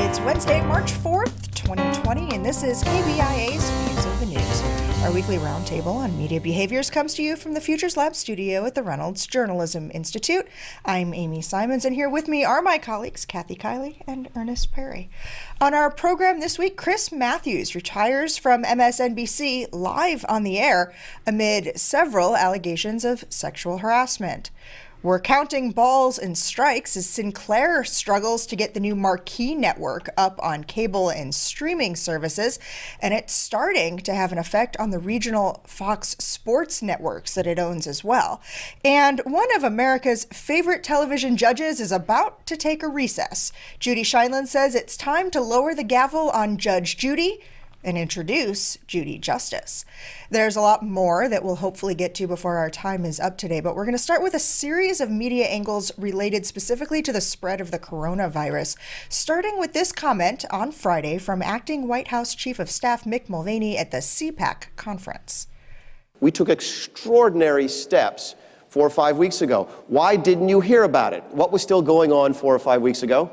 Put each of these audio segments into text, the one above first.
It's Wednesday, March 4th, 2020, and this is KBIA's Views of the News. Our weekly roundtable on media behaviors comes to you from the Futures Lab studio at the Reynolds Journalism Institute. I'm Amy Simons, and here with me are my colleagues, Kiely and Ernest Perry. On our program this week, Chris Matthews retires from Msnbc live on the air amid several allegations of sexual harassment. We're counting balls and strikes as Sinclair struggles to get the new Marquee Network up on cable and streaming services, and it's starting to have an effect on the regional Fox Sports networks that it owns as well. And one of America's favorite television judges is about to take a recess. Judy Shineland says it's time to lower the gavel on Judge Judy and introduce Judy Justice. There's a lot more that we'll hopefully get to before our time is up today, but we're going to start with a series of media angles related specifically to the spread of the coronavirus, starting with this comment on Friday from acting White House Chief of Staff Mick Mulvaney at the CPAC conference. We took extraordinary steps 4 or 5 weeks ago. Why didn't you hear about it? What was still going on 4 or 5 weeks ago?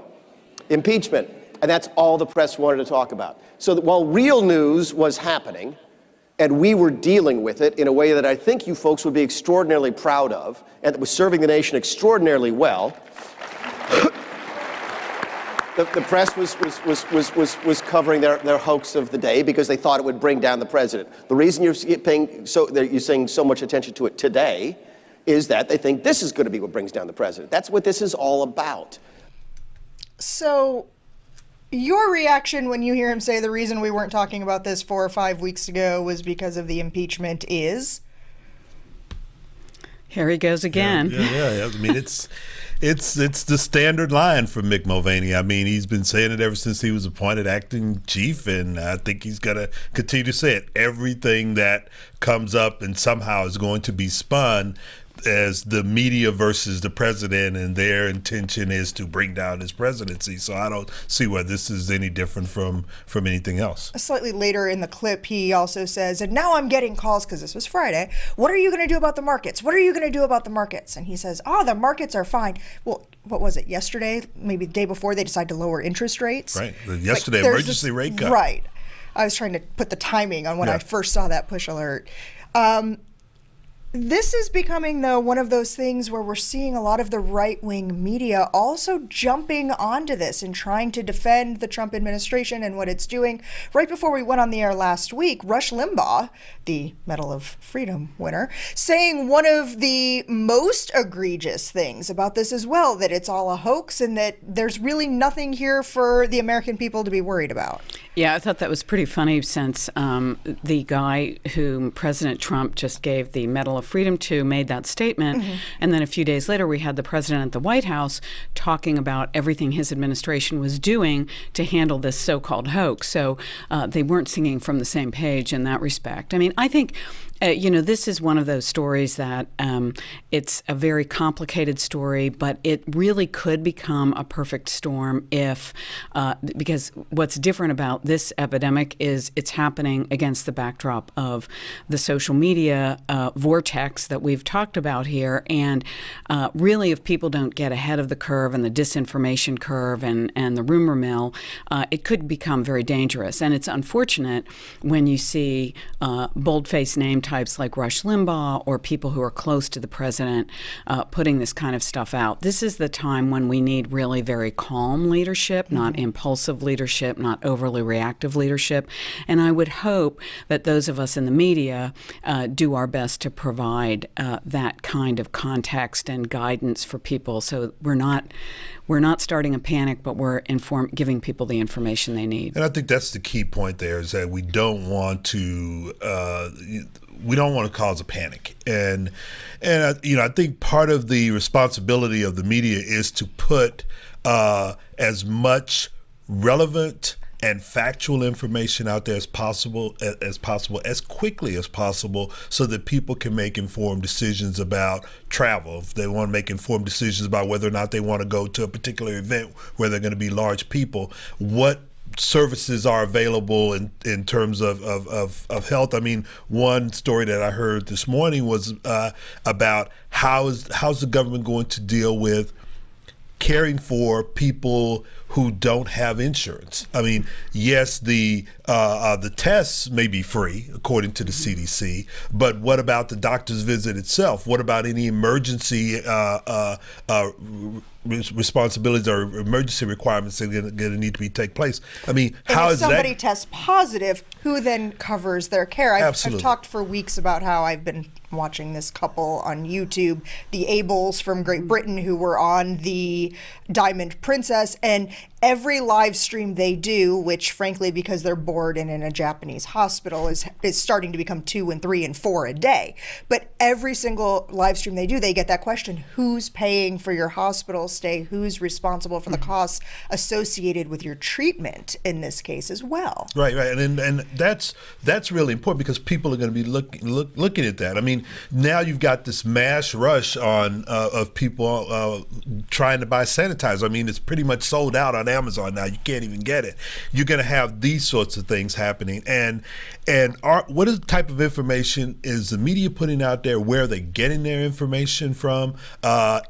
Impeachment. And that's all the press wanted to talk about. So that while real news was happening, and we were dealing with it in a way that I think you folks would be extraordinarily proud of, and that was serving the nation extraordinarily well, the press was covering their hoax of the day because they thought it would bring down the president. The reason you're paying you're saying so much attention to it today is that they think this is going to be what brings down the president. That's what this is all about. So your reaction when you hear him say the reason we weren't talking about this 4 or 5 weeks ago was because of the impeachment is? Here he goes again. Yeah. I mean, it's the standard line from Mick Mulvaney. I mean, he's been saying it ever since he was appointed acting chief, and I think he's going to continue to say it. Everything that comes up and somehow is going to be spun as the media versus the president, and their intention is to bring down his presidency. So I don't see why this is any different from anything else. Slightly later in the clip, he also says, and now I'm getting calls, because this was Friday, what are you going to do about the markets? What are you going to do about the markets? And he says, the markets are fine. Well, what was it, yesterday? Maybe the day before, they decided to lower interest rates? Right. Yesterday, emergency rate cut. Right. I was trying to put the timing on when I first saw that push alert. This is becoming, though, one of those things where we're seeing a lot of the right-wing media also jumping onto this and trying to defend the Trump administration and what it's doing. Right before we went on the air last week, Rush Limbaugh, the Medal of Freedom winner, saying one of the most egregious things about this as well, that it's all a hoax and that there's really nothing here for the American people to be worried about. Yeah, I thought that was pretty funny since the guy whom President Trump just gave the Medal of Freedom to made that statement. Mm-hmm. And then a few days later, we had the president at the White House talking about everything his administration was doing to handle this so-called hoax. So they weren't singing from the same page in that respect. I mean, I think this is one of those stories that it's a very complicated story, but it really could become a perfect storm because what's different about this epidemic is it's happening against the backdrop of the social media vortex that we've talked about here. And really, if people don't get ahead of the curve and the disinformation curve and the rumor mill, it could become very dangerous. And it's unfortunate when you see bold-faced name types like Rush Limbaugh or people who are close to the president putting this kind of stuff out. This is the time when we need really very calm leadership, not impulsive leadership, not overly reactive leadership. And I would hope that those of us in the media do our best to provide that kind of context and guidance for people, so we're not starting a panic, but we're giving people the information they need. And I think that's the key point there, is that we don't want to cause a panic. And I think part of the responsibility of the media is to put as much relevant and factual information out there as possible, as quickly as possible, so that people can make informed decisions about travel. If they want to make informed decisions about whether or not they want to go to a particular event where there are going to be large people, what services are available in terms of health. I mean, one story that I heard this morning was about how's the government going to deal with caring for people who don't have insurance. I mean, yes, the tests may be free according to the CDC, but what about the doctor's visit itself? What about any emergency responsibilities or emergency requirements that are going to need to take place? I mean, how is that? If somebody tests positive, who then covers their care? I've talked for weeks about how I've been watching this couple on YouTube, the Abels from Great Britain, who were on the Diamond Princess, and every live stream they do, which frankly, because they're bored and in a Japanese hospital, is starting to become 2 and 3 and 4 a day. But every single live stream they do, they get that question: who's paying for your hospital stay? Who's responsible for the costs associated with your treatment in this case as well? Right, and that's really important, because people are going to be looking at that. I mean, now you've got this mass rush on of people trying to buy sanitizer. I mean, it's pretty much sold out on Amazon now. You can't even get it. You're going to have these sorts of things happening. And what is the type of information is the media putting out there? Where are they getting their information from?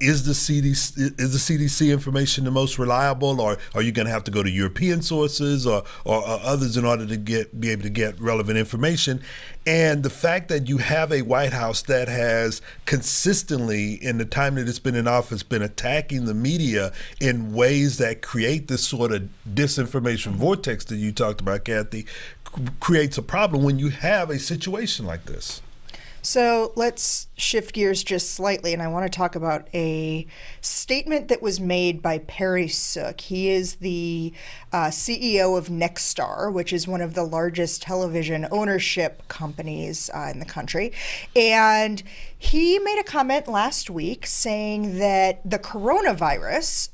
Is the CDC information the most reliable, or are you going to have to go to European sources or others in order to be able to get relevant information? And the fact that you have a White House that has consistently, in the time that it's been in office, been attacking the media in ways that create this sort of disinformation vortex that you talked about, Kathy, creates a problem when you have a situation like this. So let's shift gears just slightly, and I want to talk about a statement that was made by Perry Sook. He is the CEO of Nexstar, which is one of the largest television ownership companies in the country. And he made a comment last week saying that the coronavirus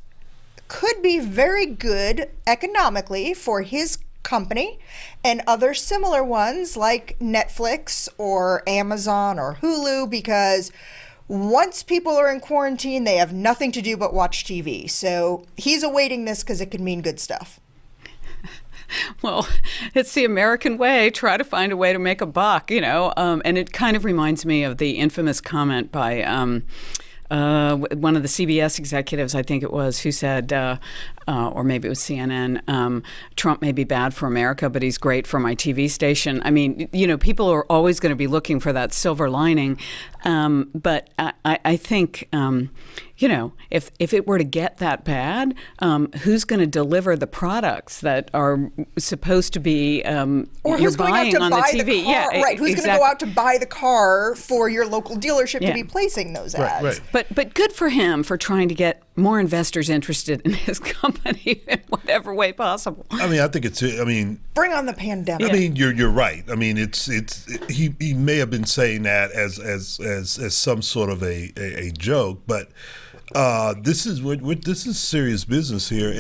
could be very good economically for his company and other similar ones like Netflix or Amazon or Hulu, because once people are in quarantine, they have nothing to do but watch TV. So he's awaiting this because it could mean good stuff. Well, it's the American way. Try to find a way to make a buck, and it kind of reminds me of the infamous comment by one of the CBS executives, I think it was, who said, or maybe it was CNN, Trump may be bad for America, but he's great for my TV station. I mean, people are always going to be looking for that silver lining. But I think, if it were to get that bad, who's going to deliver the products that are supposed to be or you're buying on the TV? Yeah, right. Who's going to go out to buy the car for your local dealership to be placing those ads? Right. But good for him for trying to get more investors interested in his company in whatever way possible. I mean, I think bring on the pandemic. I mean, you're right. I mean, he may have been saying that as some sort of a joke, but this is serious business here,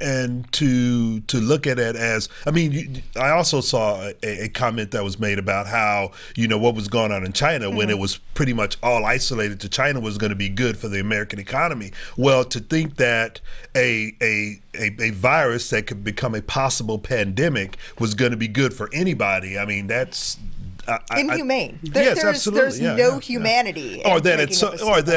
and to look at it as, I mean, I also saw a comment that was made about how, what was going on in China when it was pretty much all isolated to China was going to be good for the American economy. Well, to think that a virus that could become a possible pandemic was going to be good for anybody, I mean, that's inhumane. Yes, absolutely. There's no humanity. Or that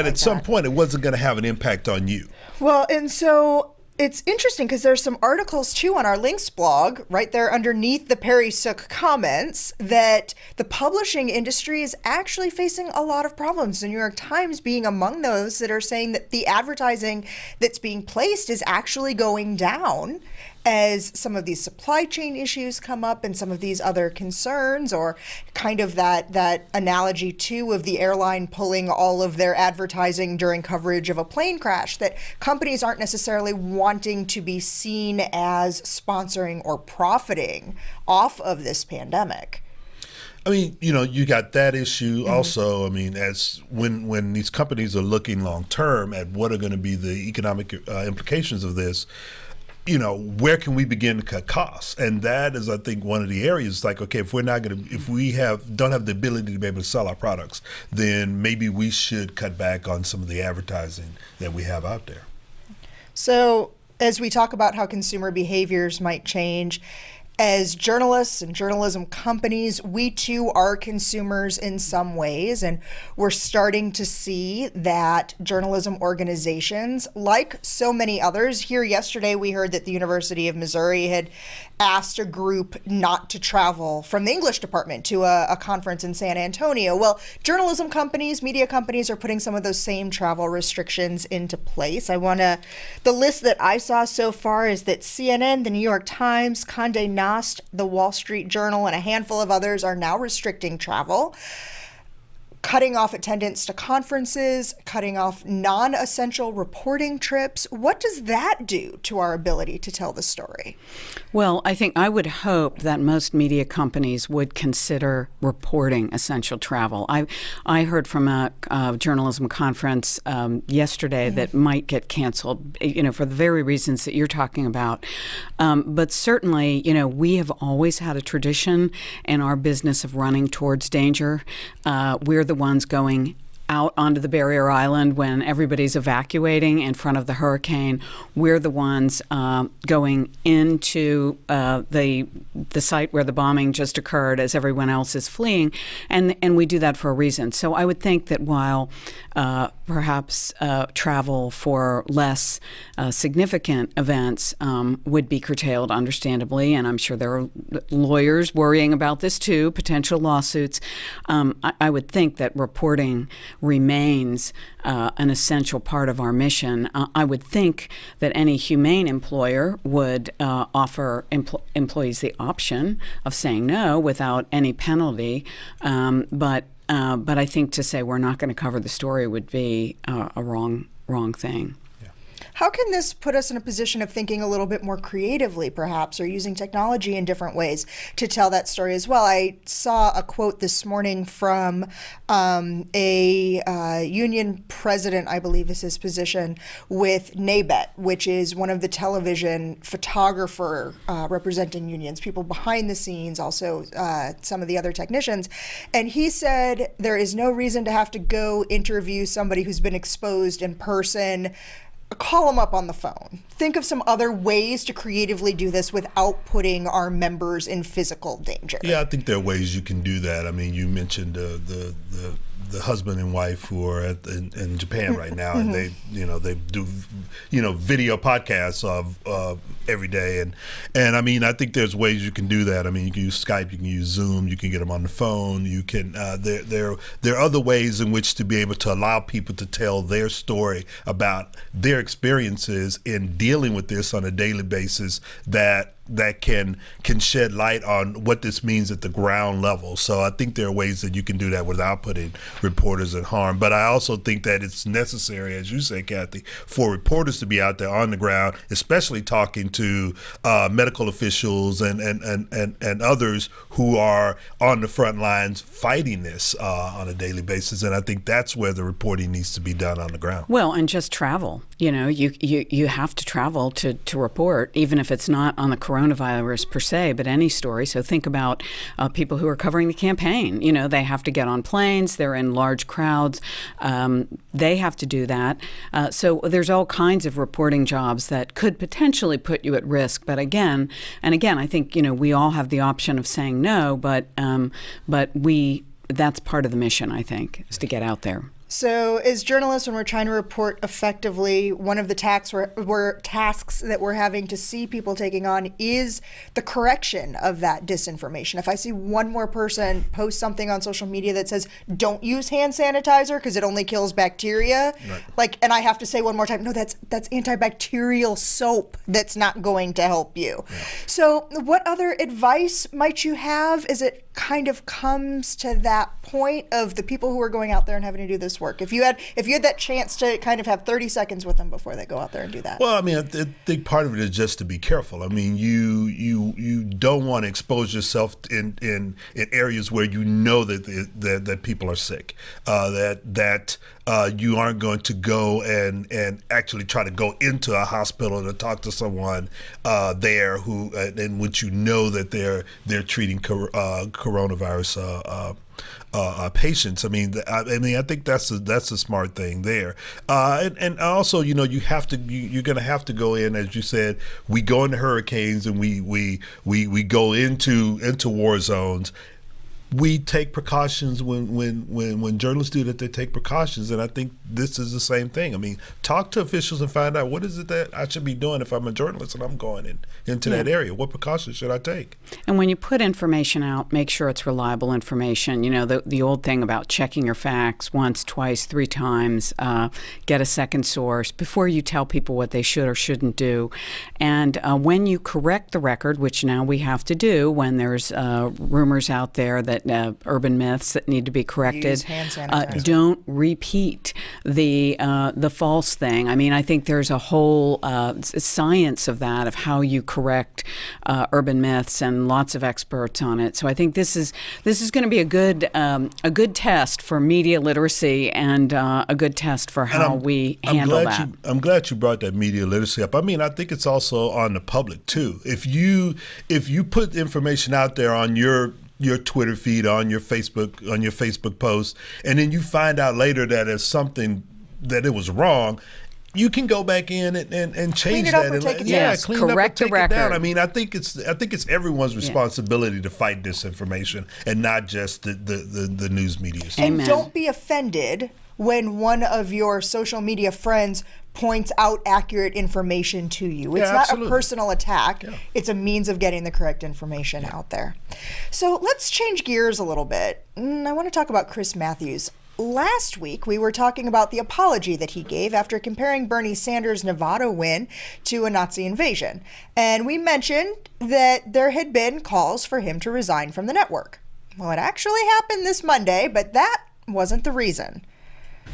at some point it wasn't going to have an impact on you. Well, and so it's interesting because there's some articles too on our Links blog right there underneath the Perry Sook comments that the publishing industry is actually facing a lot of problems. The New York Times being among those that are saying that the advertising that's being placed is actually going down as some of these supply chain issues come up and some of these other concerns, or kind of that analogy too of the airline pulling all of their advertising during coverage of a plane crash, that companies aren't necessarily wanting to be seen as sponsoring or profiting off of this pandemic. I mean, you got that issue also. I mean, as when these companies are looking long term at what are going to be the economic implications of this, where can we begin to cut costs? And that is, I think, one of the areas. Like, okay, if we don't have the ability to be able to sell our products, then maybe we should cut back on some of the advertising that we have out there. So as we talk about how consumer behaviors might change, as journalists and journalism companies, we too are consumers in some ways, and we're starting to see that journalism organizations, like so many others, here yesterday we heard that the University of Missouri had asked a group not to travel from the English department to a conference in San Antonio. Well, journalism companies, media companies are putting some of those same travel restrictions into place. The list that I saw so far is that CNN, the New York Times, Condé Nast, the Wall Street Journal, and a handful of others are now restricting travel, cutting off attendance to conferences, cutting off non-essential reporting trips. What does that do to our ability to tell the story? Well, I would hope that most media companies would consider reporting essential travel. I heard from a journalism conference yesterday that might get canceled, for the very reasons that you're talking about. But certainly, we have always had a tradition in our business of running towards danger. We're the ones going out onto the barrier island when everybody's evacuating in front of the hurricane. We're the ones going into the site where the bombing just occurred as everyone else is fleeing, and we do that for a reason. So I would think that while perhaps travel for less significant events would be curtailed, understandably, and I'm sure there are lawyers worrying about this too, potential lawsuits, I would think that reporting remains an essential part of our mission. I would think that any humane employer would offer employees the option of saying no without any penalty, but I think to say we're not going to cover the story would be a wrong thing. How can this put us in a position of thinking a little bit more creatively, perhaps, or using technology in different ways to tell that story as well? I saw a quote this morning from a union president, I believe is his position, with NABET, which is one of the television photographer representing unions, people behind the scenes, also some of the other technicians. And he said there is no reason to have to go interview somebody who's been exposed in person. Call them up on the phone. Think of some other ways to creatively do this without putting our members in physical danger. Yeah, I think there are ways you can do that. I mean, you mentioned the husband and wife who are in Japan right now, and they do video podcasts of every day, and I mean, I think there's ways you can do that. I mean, you can use Skype, you can use Zoom, you can get them on the phone. You can there are other ways in which to be able to allow people to tell their story about their experiences in dealing with this on a daily basis that can shed light on what this means at the ground level. So I think there are ways that you can do that without putting reporters at harm. But I also think that it's necessary, as you say, Kathy, for reporters to be out there on the ground, especially talking to medical officials and others who are on the front lines fighting this on a daily basis. And I think that's where the reporting needs to be done on the ground. Well, and just travel. You have to travel to report, even if it's not on the coronavirus per se, but any story. So think about people who are covering the campaign. They have to get on planes. They're in large crowds. They have to do that. So there's all kinds of reporting jobs that could potentially put you at risk. But again, I think, we all have the option of saying no, but that's part of the mission, I think, is to get out there. So as journalists, when we're trying to report effectively, one of the tasks that we're having to see people taking on is the correction of that disinformation. If I see one more person post something on social media that says, don't use hand sanitizer because it only kills bacteria, right. And I have to say one more time, no, that's antibacterial soap that's not going to help you. Yeah. So what other advice might you have as it kind of comes to that point of the people who are going out there and having to do this work? If you had that chance to kind of have 30 seconds with them before they go out there and do that. Well, I mean, I think part of it is just to be careful. I mean, you don't want to expose yourself in areas where you know that people are sick, that you aren't going to go and actually try to go into a hospital to talk to someone there who in which you know that they're treating coronavirus patience. I mean, I think that's a smart thing there. And also, you know, you're going to have to go in, as you said. We go into hurricanes and we go into war zones. We take precautions when journalists do that. They take precautions, and I think this is the same thing. I mean, talk to officials and find out what is it that I should be doing if I'm a journalist and I'm going into that area. What precautions should I take? And when you put information out, make sure it's reliable information. You know, the old thing about checking your facts once, twice, 3 times, get a second source before you tell people what they should or shouldn't do. And when you correct the record, which now we have to do when there's rumors out there that urban myths that need to be corrected. Use hand sanitizer. Don't repeat the false thing. I mean, I think there's a whole science of that, of how you correct urban myths, and lots of experts on it. So I think this is going to be a good test for media literacy, and a good test for how we handle that. I'm glad you brought that media literacy up. I mean, I think it's also on the public too. If you put information out there on your Twitter feed, on your Facebook post, and then you find out later that it's something that it was wrong, you can go back in and change that. Clean correct it up and take the record. It down. I mean, I think it's everyone's responsibility to fight disinformation, and not just the news media. And don't be offended when one of your social media friends points out accurate information to you. It's not a personal attack. Yeah. It's a means of getting the correct information out there. So let's change gears a little bit. I want to talk about Chris Matthews. Last week, we were talking about the apology that he gave after comparing Bernie Sanders' Nevada win to a Nazi invasion. And we mentioned that there had been calls for him to resign from the network. Well, it actually happened this Monday, but that wasn't the reason.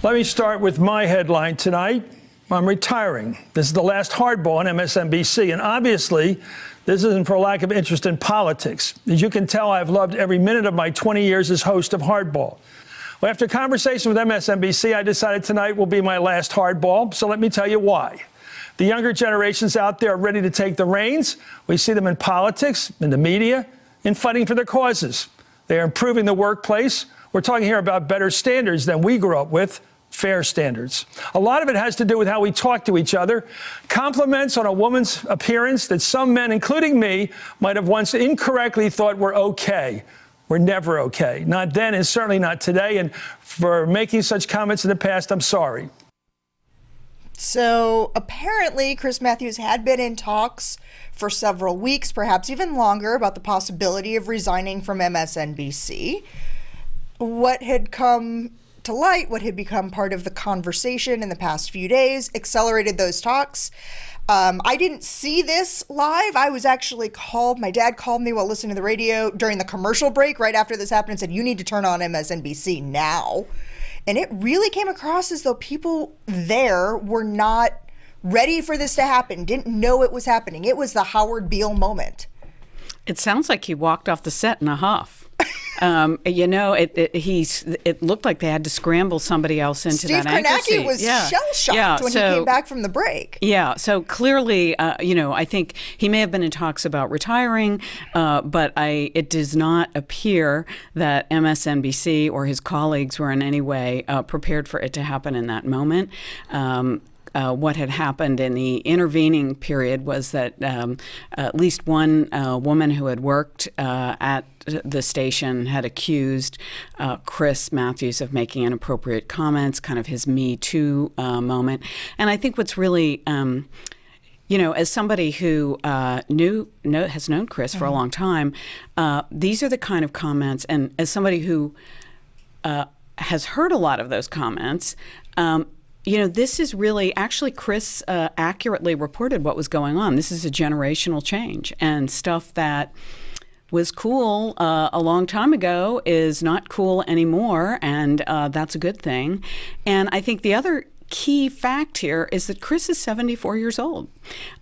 Let me start with my headline tonight. I'm retiring. This is the last hardball on Msnbc, and obviously, this isn't for lack of interest in politics. As you can tell, I've loved every minute of my 20 years as host of Hardball. Well, after conversation with Msnbc, I decided tonight will be my last hardball, so let me tell you why. The younger generations out there are ready to take the reins. We see them in politics, in the media, in fighting for their causes. They are improving the workplace. We're talking here about better standards than we grew up with. Fair standards. A lot of it has to do with how we talk to each other. Compliments on a woman's appearance that some men, including me, might have once incorrectly thought were okay. We're never okay. Not then, and certainly not today. And for making such comments in the past, I'm sorry. So apparently, Chris Matthews had been in talks for several weeks, perhaps even longer, about the possibility of resigning from MSNBC. What had come to light, what had become part of the conversation in the past few days, accelerated those talks. I didn't see this live. I was actually called. My dad called me while listening to the radio during the commercial break right after this happened and said, "You need to turn on MSNBC now." And it really came across as though people there were not ready for this to happen, didn't know it was happening. It was the Howard Beale moment. It sounds like he walked off the set in a huff. You know, it looked like they had to scramble somebody else into that anchor seat. Steve Kornacki was shell-shocked when he came back from the break. Yeah, so clearly, you know, I think he may have been in talks about retiring, but it does not appear that MSNBC or his colleagues were in any way prepared for it to happen in that moment. What had happened in the intervening period was that at least one woman who had worked at the station had accused Chris Matthews of making inappropriate comments, kind of his Me Too moment. And I think what's really, you know, as somebody who has known Chris for a long time, these are the kind of comments, and as somebody who has heard a lot of those comments, you know, this is really, actually, Chris accurately reported what was going on. This is a generational change, and stuff that was cool a long time ago is not cool anymore, and that's a good thing. And I think the other key fact here is that Chris is 74 years old.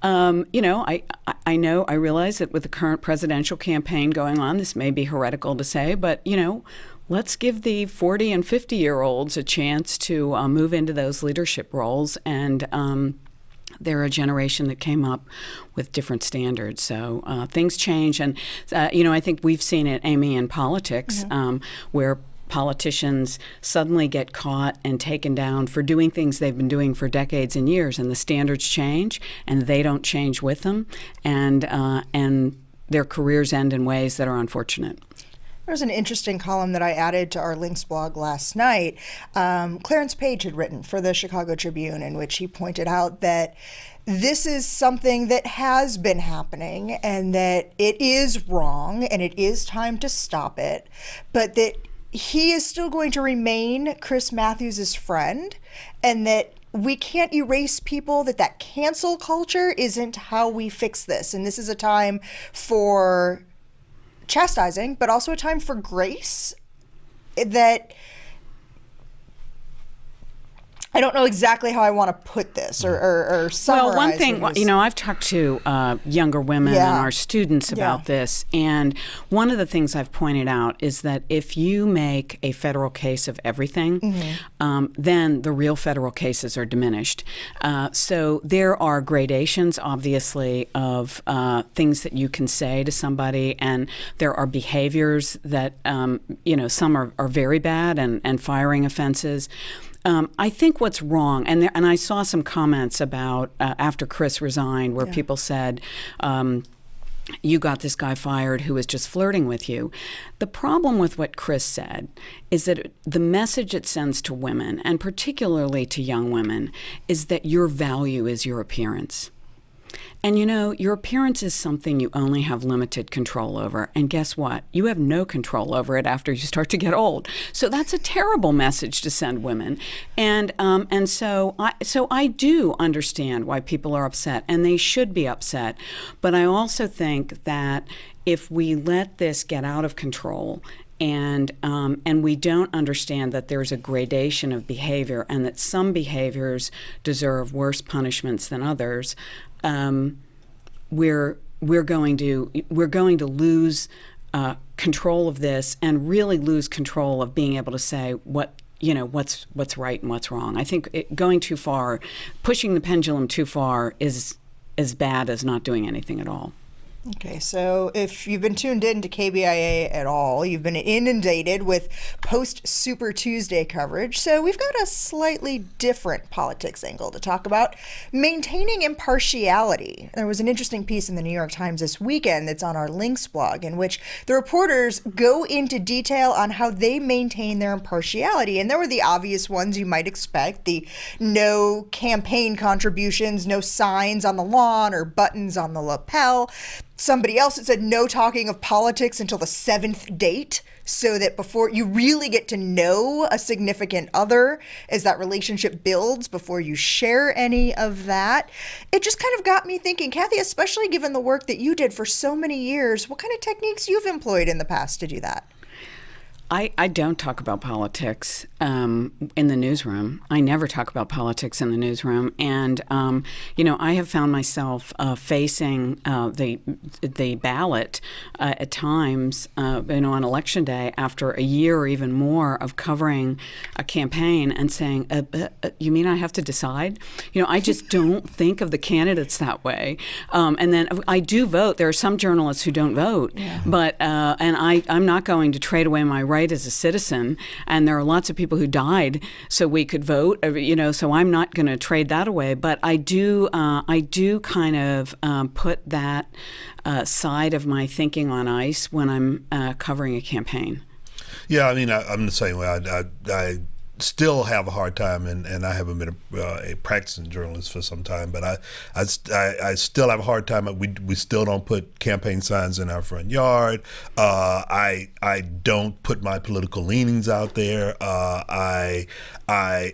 You know, I realize that with the current presidential campaign going on, this may be heretical to say, but, you know, let's give the 40 and 50-year-olds a chance to move into those leadership roles. And they're a generation that came up with different standards. So things change. And, you know, I think we've seen it, Amy, in politics, where politicians suddenly get caught and taken down for doing things they've been doing for decades and years, and the standards change, and they don't change with them, and their careers end in ways that are unfortunate. There was an interesting column that I added to our links blog last night. Clarence Page had written for the Chicago Tribune, in which he pointed out that this is something that has been happening and that it is wrong and it is time to stop it, but that he is still going to remain Chris Matthews' friend, and that we can't erase people, that cancel culture isn't how we fix this. And this is a time for chastising, but also a time for grace. That I don't know exactly how I want to put this or summarize. Well, one thing, I've talked to younger women and our students about this, and one of the things I've pointed out is that if you make a federal case of everything, then the real federal cases are diminished. So there are gradations, obviously, of things that you can say to somebody, and there are behaviors that, some are very bad and firing offenses. I think what's wrong, and I saw some comments about after Chris resigned where people said, you got this guy fired who was just flirting with you. The problem with what Chris said is that the message it sends to women, and particularly to young women, is that your value is your appearance. And your appearance is something you only have limited control over. And guess what? You have no control over it after you start to get old. So that's a terrible message to send women. And so I do understand why people are upset, and they should be upset. But I also think that if we let this get out of control, and we don't understand that there's a gradation of behavior, and that some behaviors deserve worse punishments than others, we're going to lose control of this, and really lose control of being able to say what's right and what's wrong. I think going too far, pushing the pendulum too far, is as bad as not doing anything at all. Okay, so if you've been tuned in to KBIA at all, you've been inundated with post-Super Tuesday coverage. So we've got a slightly different politics angle to talk about: maintaining impartiality. There was an interesting piece in the New York Times this weekend that's on our links blog, in which the reporters go into detail on how they maintain their impartiality. And there were the obvious ones you might expect: the no campaign contributions, no signs on the lawn or buttons on the lapel. Somebody else that said no talking of politics until the 7th date, so that before you really get to know a significant other, as that relationship builds, before you share any of that. It just kind of got me thinking, Kathy, especially given the work that you did for so many years, what kind of techniques you've employed in the past to do that? I don't talk about politics in the newsroom. I never talk about politics in the newsroom. And, I have found myself facing the ballot at times, on Election Day, after a year or even more of covering a campaign and saying, you mean I have to decide? I just don't think of the candidates that way. And then I do vote. There are some journalists who don't vote, but and I'm not going to trade away my right as a citizen, and there are lots of people who died so we could vote, so I'm not going to trade that away. But I do kind of put that side of my thinking on ice when I'm covering a campaign. Yeah, I mean, I'm the same way. I still have a hard time, and I haven't been a practicing journalist for some time, but I still have a hard time. We still don't put campaign signs in our front yard. I don't put my political leanings out there. I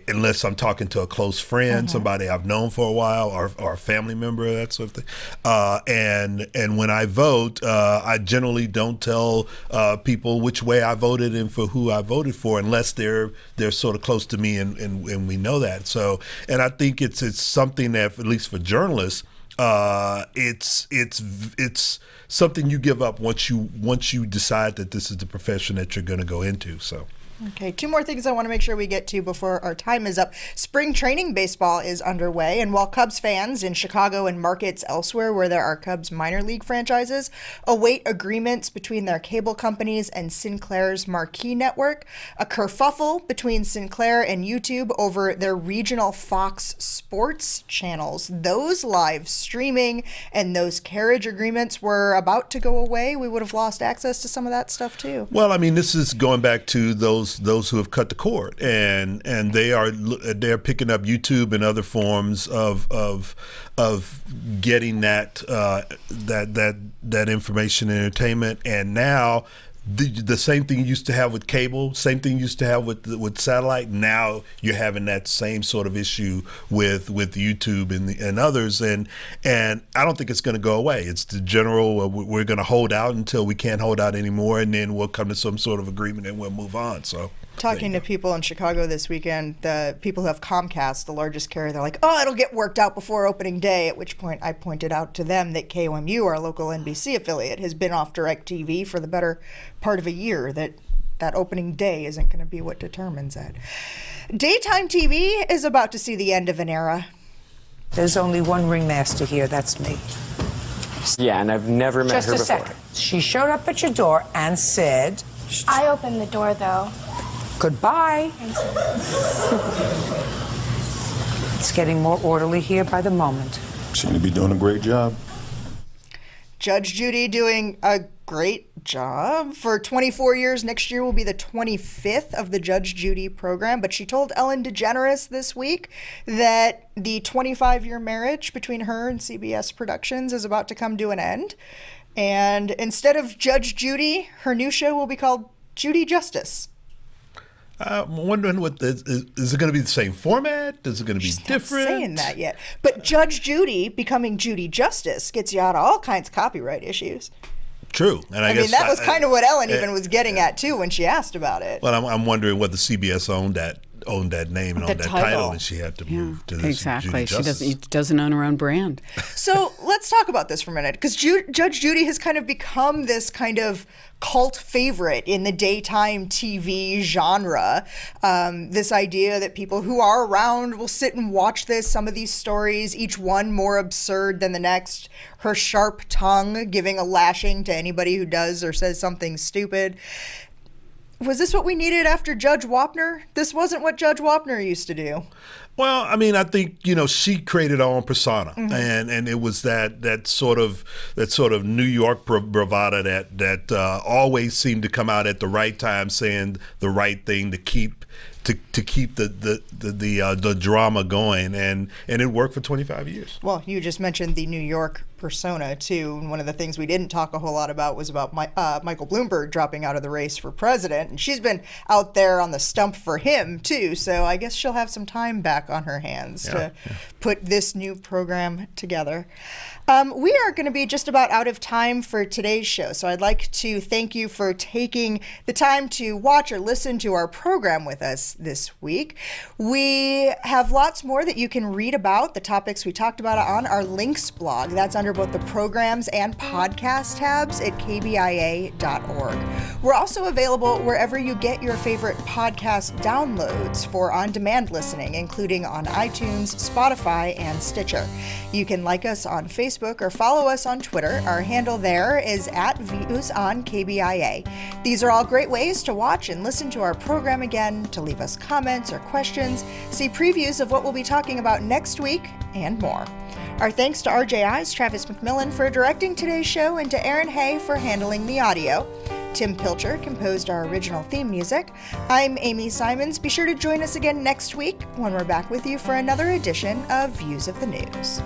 unless I'm talking to a close friend, somebody I've known for a while, or a family member, that sort of thing. And when I vote, I generally don't tell people which way I voted and for who I voted for, unless they're sort of close to me and we know that. So, and I think it's something that, at least for journalists, it's something you give up once you decide that this is the profession that you're going to go into. So. Okay, two more things I want to make sure we get to before our time is up. Spring training baseball is underway, and while Cubs fans in Chicago and markets elsewhere where there are Cubs minor league franchises await agreements between their cable companies and Sinclair's Marquee Network, a kerfuffle between Sinclair and YouTube over their regional Fox Sports channels. Those live streaming and those carriage agreements were about to go away. We would have lost access to some of that stuff too. Well, I mean, this is going back to those who have cut the cord, and they're picking up YouTube and other forms of getting that information and entertainment. And now the same thing you used to have with cable, same thing you used to have with satellite. Now you're having that same sort of issue with YouTube and others, and I don't think it's going to go away. It's the general. We're going to hold out until we can't hold out anymore, and then we'll come to some sort of agreement and we'll move on. So. Talking to people in Chicago this weekend, the people who have Comcast, the largest carrier, they're like, oh, it'll get worked out before opening day, at which point I pointed out to them that KOMU, our local NBC affiliate, has been off DirecTV for the better part of a year, that opening day isn't going to be what determines it. Daytime TV is about to see the end of an era. There's only one ringmaster here, that's me. Yeah, and I've never met her before. Just a second. She showed up at your door and said... I opened the door, though. Goodbye. It's getting more orderly here by the moment. Seem to be doing a great job. Judge Judy doing a great job. For 24 years, next year will be the 25th of the Judge Judy program, but she told Ellen DeGeneres this week that the 25-year marriage between her and CBS Productions is about to come to an end. And instead of Judge Judy, her new show will be called Judy Justice. I'm wondering is it going to be the same format? Is it going to be different? She's not saying that yet. But Judge Judy becoming Judy Justice gets you out of all kinds of copyright issues. True, and I guess that was kind of what Ellen even was getting at too when she asked about it. Well, I'm wondering whether CBS owned that name and owned that title, and she had to move to this. Exactly, Judy Justice. She doesn't own her own brand. So let's talk about this for a minute, because Judge Judy has kind of become this kind of cult favorite in the daytime TV genre. This idea that people who are around will sit and watch this, some of these stories, each one more absurd than the next. Her sharp tongue giving a lashing to anybody who does or says something stupid. Was this what we needed after Judge Wapner? This wasn't what Judge Wapner used to do. Well, I mean, I think she created her own persona, and it was that sort of New York bravado that always seemed to come out at the right time, saying the right thing to keep the drama going, and it worked for 25 years. Well, you just mentioned the New York persona too, and one of the things we didn't talk a whole lot about was about Michael Bloomberg dropping out of the race for president, and she's been out there on the stump for him too, so I guess she'll have some time back on her hands to put this new program together. We are going to be just about out of time for today's show, so I'd like to thank you for taking the time to watch or listen to our program with us this week. We have lots more that you can read about, the topics we talked about on our links blog. That's under both the programs and podcast tabs at kbia.org. We're also available wherever you get your favorite podcast downloads for on-demand listening, including on iTunes, Spotify, and Stitcher. You can like us on Facebook or follow us on Twitter. Our handle there is @ViewsOnKBIA. These are all great ways to watch and listen to our program again, to leave us comments or questions, see previews of what we'll be talking about next week, and more. Our thanks to RJI's Travis McMillan for directing today's show, and to Aaron Hay for handling the audio. Tim Pilcher composed our original theme music. I'm Amy Simons. Be sure to join us again next week when we're back with you for another edition of Views of the News.